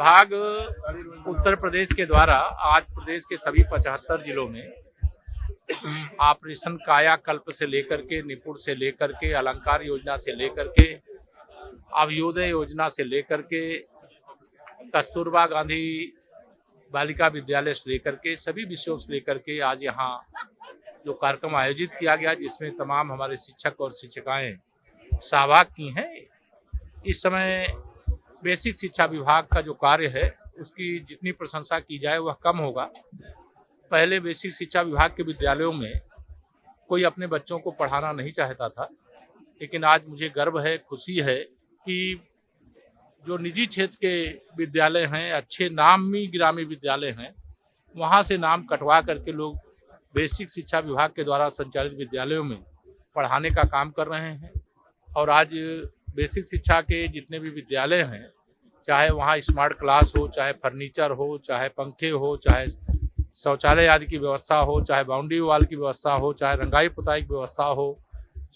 विभाग उत्तर प्रदेश के द्वारा आज प्रदेश के सभी 75 जिलों में ऑपरेशन कायाकल्प से लेकर के निपुण से लेकर के अलंकार योजना से लेकर के अभ्युदय योजना से लेकर के कस्तूरबा गांधी बालिका विद्यालय से लेकर के सभी विषयों से लेकर के आज यहाँ जो कार्यक्रम आयोजित किया गया, जिसमें तमाम हमारे शिक्षक और शिक्षिकाएं सहभाग की हैं। इस समय बेसिक शिक्षा विभाग का जो कार्य है उसकी जितनी प्रशंसा की जाए वह कम होगा। पहले बेसिक शिक्षा विभाग के विद्यालयों में कोई अपने बच्चों को पढ़ाना नहीं चाहता था, लेकिन आज मुझे गर्व है, खुशी है कि जो निजी क्षेत्र के विद्यालय हैं, अच्छे नामी गिरामी विद्यालय हैं, वहाँ से नाम कटवा करके लोग बेसिक शिक्षा विभाग के द्वारा संचालित विद्यालयों में पढ़ाने का काम कर रहे हैं। और आज बेसिक शिक्षा के जितने भी विद्यालय हैं, चाहे वहाँ स्मार्ट क्लास हो, चाहे फर्नीचर हो, चाहे पंखे हो, चाहे शौचालय आदि की व्यवस्था हो, चाहे बाउंड्री वाल की व्यवस्था हो, चाहे रंगाई पुताई की व्यवस्था हो,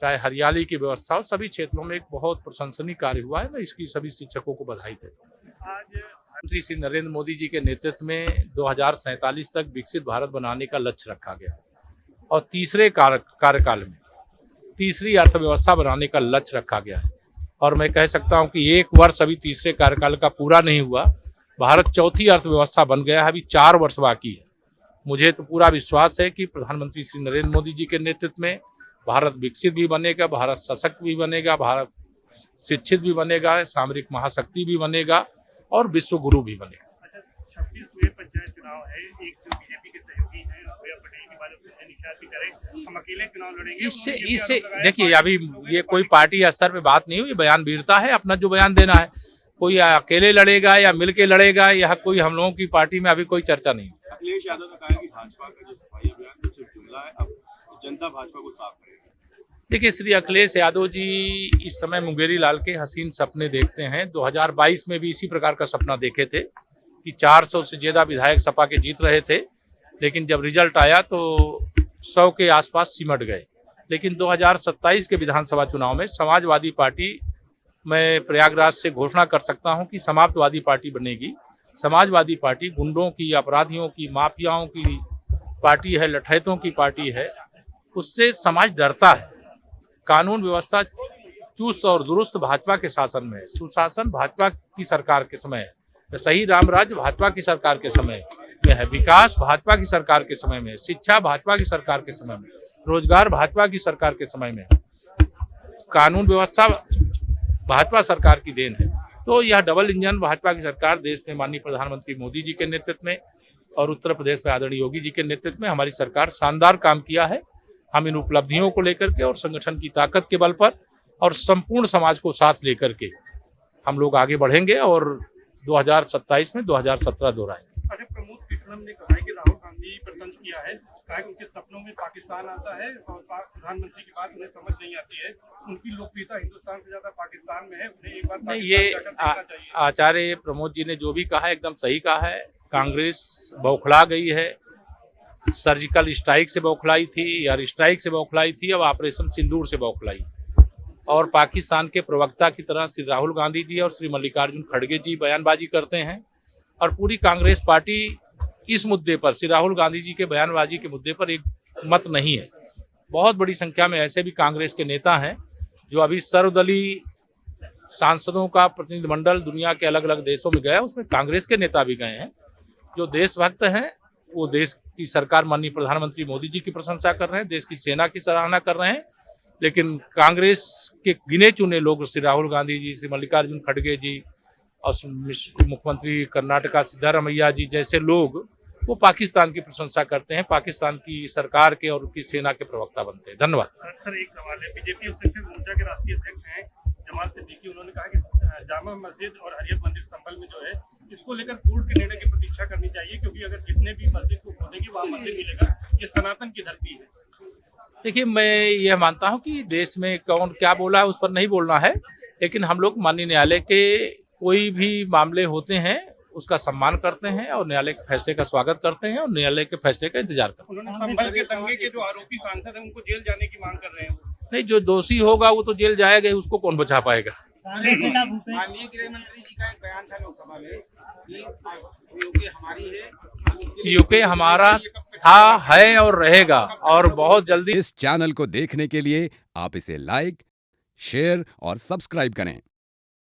चाहे हरियाली की व्यवस्था हो, सभी क्षेत्रों में एक बहुत प्रशंसनीय कार्य हुआ है। मैं इसकी सभी शिक्षकों को बधाई देता हूँ। आज प्रधानमंत्री श्री नरेंद्र मोदी जी के नेतृत्व में 2047 तक विकसित भारत बनाने का लक्ष्य रखा गया और तीसरे कार्यकाल में तीसरी अर्थव्यवस्था बनाने का लक्ष्य रखा गया है। और मैं कह सकता हूं कि एक वर्ष अभी तीसरे कार्यकाल का पूरा नहीं हुआ, भारत चौथी अर्थव्यवस्था बन गया है, अभी 4 वर्ष बाकी है। मुझे तो पूरा विश्वास है कि प्रधानमंत्री श्री नरेंद्र मोदी जी के नेतृत्व में भारत विकसित भी बनेगा, भारत सशक्त भी बनेगा, भारत शिक्षित भी बनेगा, सामरिक महाशक्ति भी बनेगा और विश्व गुरु भी बनेगा। 26वें पंचायत चुनाव है, एक जो बीजेपी के सहयोगी हैं अभय पटेल की बात से निषाद भी करें, हम अकेले चुनाव लड़ेंगे। इससे देखिए, अभी ये कोई पार्टी स्तर पे बात नहीं हुई, बयान वीरता है, अपना जो बयान देना है। कोई अकेले लड़ेगा या मिलके लड़ेगा, यह कोई हम लोगों की पार्टी में अभी कोई चर्चा नहीं। अखिलेश यादव ने कहा कि भाजपा का जो सफाई अभियान सिर्फ जुमला है, अब जनता भाजपा को साफ करेगी। देखिए, श्री अखिलेश यादव जी इस समय मुंगेरी लाल के हसीन सपने देखते हैं। 2022 में भी इसी प्रकार का सपना देखे थे कि 400 से ज्यादा विधायक सपा के जीत रहे थे, लेकिन जब रिजल्ट आया तो 100 के आसपास सिमट गए। लेकिन 2027 के विधानसभा चुनाव में समाजवादी पार्टी, मैं प्रयागराज से घोषणा कर सकता हूं कि समाजवादी पार्टी बनेगी। समाजवादी पार्टी गुंडों की, अपराधियों की, माफियाओं की पार्टी है, लठैतों की पार्टी है। उससे समाज डरता है। कानून व्यवस्था चुस्त और दुरुस्त भाजपा के शासन में है, सुशासन भाजपा की सरकार के समय है, सही राम राज्य भाजपा की सरकार के समय में है, विकास भाजपा की सरकार के समय में, शिक्षा भाजपा की सरकार के समय में, रोजगार भाजपा की सरकार के समय में, कानून व्यवस्था भाजपा सरकार की देन है। तो यह डबल इंजन भाजपा की सरकार देश में माननीय प्रधानमंत्री मोदी जी के नेतृत्व में और उत्तर प्रदेश में आदरणीय योगी जी के नेतृत्व में हमारी सरकार शानदार काम किया है। हम इन उपलब्धियों को लेकर के और संगठन की ताकत के बल पर और संपूर्ण समाज को साथ लेकर के हम लोग आगे बढ़ेंगे और 2027 में 2017 दोहराएंगे। अच्छा, प्रमोद कृष्णम ने कहा है कि राहुल गांधी पर तंज किया है, कहा कि उनके सपनों में पाकिस्तान आता है और प्रधानमंत्री की बात उन्हें समझ नहीं आती है। उनकी लोकप्रियता हिंदुस्तान से ज्यादा पाकिस्तान में है, उन्हें एक बार नहीं, ये आचार्य प्रमोद जी ने जो भी कहा एकदम सही कहा है। कांग्रेस बौखला गई है, सर्जिकल स्ट्राइक से बौखलाई थी, एयर स्ट्राइक से बौखलाई थी, अब ऑपरेशन सिंदूर से बौखलाई। और पाकिस्तान के प्रवक्ता की तरह श्री राहुल गांधी जी और श्री मल्लिकार्जुन खड़गे जी बयानबाजी करते हैं और पूरी कांग्रेस पार्टी इस मुद्दे पर, श्री राहुल गांधी जी के बयानबाजी के मुद्दे पर एक मत नहीं है। बहुत बड़ी संख्या में ऐसे भी कांग्रेस के नेता हैं जो अभी सर्वदलीय सांसदों का प्रतिनिधिमंडल दुनिया के अलग अलग देशों में गया, उसमें कांग्रेस के नेता भी गए हैं जो देशभक्त हैं। वो देश की सरकार माननीय प्रधानमंत्री मोदी जी की प्रशंसा कर रहे हैं, देश की सेना की सराहना कर रहे हैं। लेकिन कांग्रेस के गिने चुने लोग, श्री राहुल गांधी जी, श्री मल्लिकार्जुन खड़गे जी और मुख्यमंत्री कर्नाटका सिद्धारमैया जी जैसे लोग, वो पाकिस्तान की प्रशंसा करते हैं, पाकिस्तान की सरकार के और उनकी सेना के प्रवक्ता बनते हैं। धन्यवाद। सर, एक सवाल है, बीजेपी मोर्चा के राष्ट्रीय अध्यक्ष हैं जमाल सिद्दीकी, उन्होंने कहा कि जामा मस्जिद और हरियत मंदिर संभल में जो है, इसको लेकर कोर्ट के निर्णय की प्रतीक्षा करनी चाहिए, क्योंकि अगर जितने भी मस्जिद को खोदेंगे वहाँ मंदिर मिलेगा। ये सनातन की धरती है। देखिए, मैं यह मानता हूं कि देश में कौन क्या बोला है उस पर नहीं बोलना है, लेकिन हम लोग माननीय न्यायालय के कोई भी मामले होते हैं उसका सम्मान करते हैं और न्यायालय के फैसले का स्वागत करते हैं और न्यायालय के फैसले का इंतजार करते हैं। उन्होंने संभल के दंगे के जो आरोपी सांसद हैं उनको जेल जाने की मांग कर रहे हैं। नहीं, जो दोषी होगा वो तो जेल जाएगा, उसको कौन बचा पाएगा। माननीय गृह मंत्री जी का एक बयान था लोकसभा में यूके हमारा था, है और रहेगा, और बहुत जल्दी इस चैनल को देखने के लिए आप इसे लाइक, शेयर और सब्सक्राइब करें।